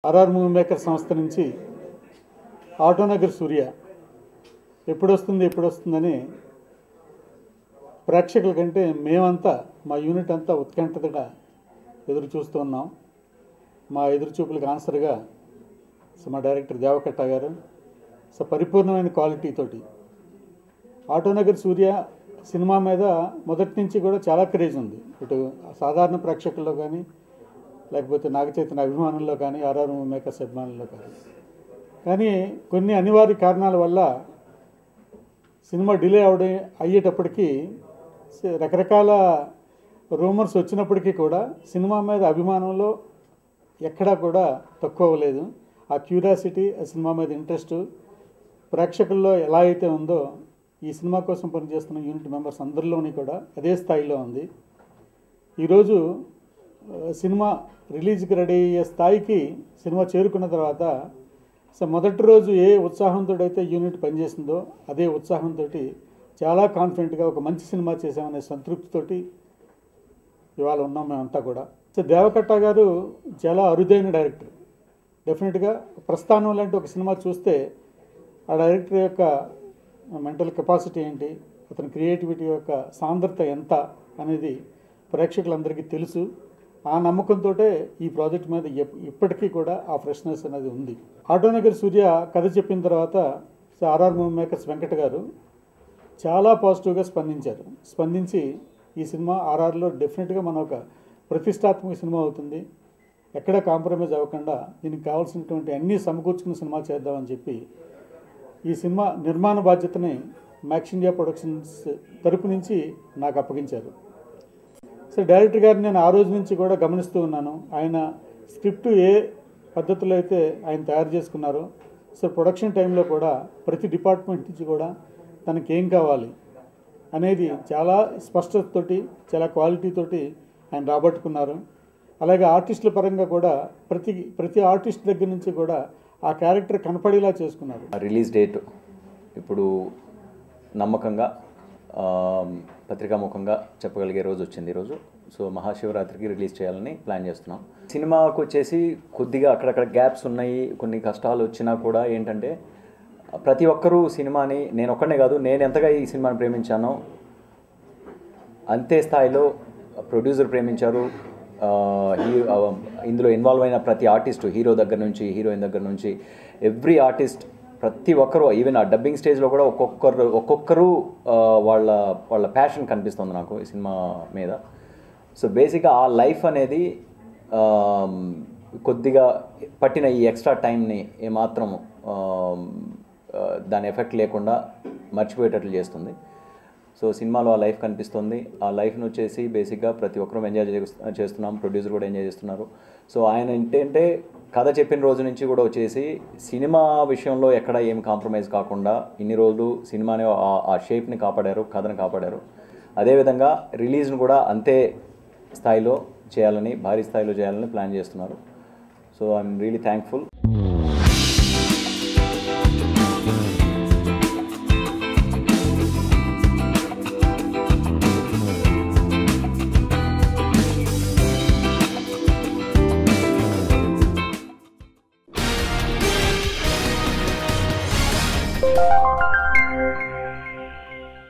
RR movie maker సంస్థ నుంచి ఆటోనగర్ సూర్య ఎప్పుడొస్తుందని ప్రేక్షకుల కంటే మేమంతా మా యూనిట్ అంతా ఉత్కంఠగా ఎదురు చూస్తూ ఉన్నాం. మా ఎదురుచూపులకు ఆన్సర్గా మా డైరెక్టర్ దేవకట్ట గారు పరిపూర్ణమైన క్వాలిటీతోటి ఆటోనగర్ సూర్య సినిమా మీద మొదటి నుంచి కూడా చాలా క్రేజ్ ఉంది. ఇటు సాధారణ ప్రేక్షకుల్లో కానీ, లేకపోతే నాగచైతన్య అభిమానుల్లో కానీ, ఆర్ఆర్ మూవీ మేకర్స్ అభిమానుల్లో కానీ కొన్ని అనివార్య కారణాల వల్ల సినిమా డిలే అయ్యేటప్పటికీ రకరకాల రూమర్స్ వచ్చినప్పటికీ కూడా సినిమా మీద అభిమానంలో ఎక్కడా కూడా తక్కువ అవ్వలేదు. ఆ క్యూరియాసిటీ, ఆ సినిమా మీద ఇంట్రెస్ట్ ప్రేక్షకుల్లో ఎలా అయితే ఉందో ఈ సినిమా కోసం పనిచేస్తున్న యూనిట్ మెంబర్స్ అందరిలోని కూడా అదే స్థాయిలో ఉంది. ఈరోజు సినిమా రిలీజ్కి రెడీ అయ్యే స్థాయికి సినిమా చేరుకున్న తర్వాత మొదటి రోజు ఏ ఉత్సాహంతో అయితే యూనిట్ పనిచేసిందో అదే ఉత్సాహంతో చాలా కాన్ఫిడెంట్గా ఒక మంచి సినిమా చేసామనే సంతృప్తితోటి ఇవాళ ఉన్నాం మేమంతా కూడా. దేవకట్ట గారు చాలా అరుదైన డైరెక్టర్. డెఫినెట్గా ప్రస్థానం లాంటి ఒక సినిమా చూస్తే ఆ డైరెక్టర్ యొక్క మెంటల్ కెపాసిటీ ఏంటి, అతని క్రియేటివిటీ యొక్క సాంద్రత ఎంత అనేది ప్రేక్షకులందరికీ తెలుసు. ఆ నమ్మకంతో ఈ ప్రాజెక్ట్ మీద ఇప్పటికీ కూడా ఆ ఫ్రెష్నెస్ అనేది ఉంది. ఆటోనగర్ సూర్య కథ చెప్పిన తర్వాత ఆర్ఆర్ మూవీ మేకర్స్ వెంకట గారు చాలా పాజిటివ్గా స్పందించి ఈ సినిమా ఆర్ఆర్లో డెఫినెట్గా మన ఒక ప్రతిష్టాత్మక సినిమా అవుతుంది, ఎక్కడ కాంప్రమైజ్ అవ్వకుండా దీనికి కావాల్సినటువంటి అన్నీ సమకూర్చుకున్న సినిమా చేద్దామని చెప్పి ఈ సినిమా నిర్మాణ బాధ్యతని మ్యాక్స్ ఇండియా ప్రొడక్షన్స్ తరపు నుంచి నాకు అప్పగించారు. డైరెక్టర్ గారిని నేను ఆ రోజు నుంచి కూడా గమనిస్తూ ఉన్నాను. ఆయన స్క్రిప్ట్ ఏ పద్ధతిలో అయితే ఆయన తయారు చేసుకున్నారో ప్రొడక్షన్ టైంలో కూడా ప్రతి డిపార్ట్మెంట్ నుంచి కూడా తనకి ఏం కావాలి అనేది చాలా స్పష్టతతోటి, చాలా క్వాలిటీతోటి ఆయన రాబట్టుకున్నారు. అలాగే ఆర్టిస్టుల పరంగా కూడా ప్రతి ఆర్టిస్ట్ దగ్గర నుంచి కూడా ఆ క్యారెక్టర్ కనపడేలా చేసుకున్నారు. రిలీజ్ డేట్ ఇప్పుడు నమ్మకంగా పత్రికాముఖంగా చెప్పగలిగే రోజు వచ్చింది ఈరోజు. మహాశివరాత్రికి రిలీజ్ చేయాలని ప్లాన్ చేస్తున్నాం. సినిమాకు వచ్చేసి కొద్దిగా అక్కడక్కడ గ్యాప్స్ ఉన్నాయి, కొన్ని కష్టాలు వచ్చినా కూడా ఏంటంటే ప్రతి ఒక్కరూ సినిమాని, నేను ఒక్కనే కాదు, నేను ఎంతగా ఈ సినిమాని ప్రేమించానో అంతే స్థాయిలో ప్రొడ్యూసర్ ప్రేమించారు. ఇందులో ఇన్వాల్వ్ అయిన ప్రతి ఆర్టిస్టు, హీరో దగ్గర నుంచి, హీరోయిన్ దగ్గర నుంచి ఎవ్రీ ఆర్టిస్ట్, ప్రతి ఒక్కరు, ఈవెన్ ఆ డబ్బింగ్ స్టేజ్లో కూడా ఒక్కొక్కరు వాళ్ళ ప్యాషన్ కనిపిస్తుంది నాకు ఈ సినిమా మీద. బేసిక్గా ఆ లైఫ్ అనేది కొద్దిగా పట్టిన ఈ ఎక్స్ట్రా టైంని ఏమాత్రం దాని ఎఫెక్ట్ లేకుండా మర్చిపోయేటట్లు చేస్తుంది. సినిమాలో ఆ లైఫ్ కనిపిస్తుంది. ఆ లైఫ్ను వచ్చేసి బేసిక్గా ప్రతి ఒక్కరూ ఎంజాయ్ చేస్తున్నాం, ప్రొడ్యూసర్ కూడా ఎంజాయ్ చేస్తున్నారు. ఆయన ఏంటంటే కథ చెప్పిన రోజు నుంచి కూడా వచ్చేసి సినిమా విషయంలో ఎక్కడ ఏం కాంప్రమైజ్ కాకుండా ఇన్ని రోజులు సినిమాని ఆ షేప్ని కాపాడారు, కథను కాపాడారు. అదేవిధంగా రిలీజ్ను కూడా అంతే స్థాయిలో చేయాలని, భారీ స్థాయిలో చేయాలని ప్లాన్ చేస్తున్నారు. I'm really thankful.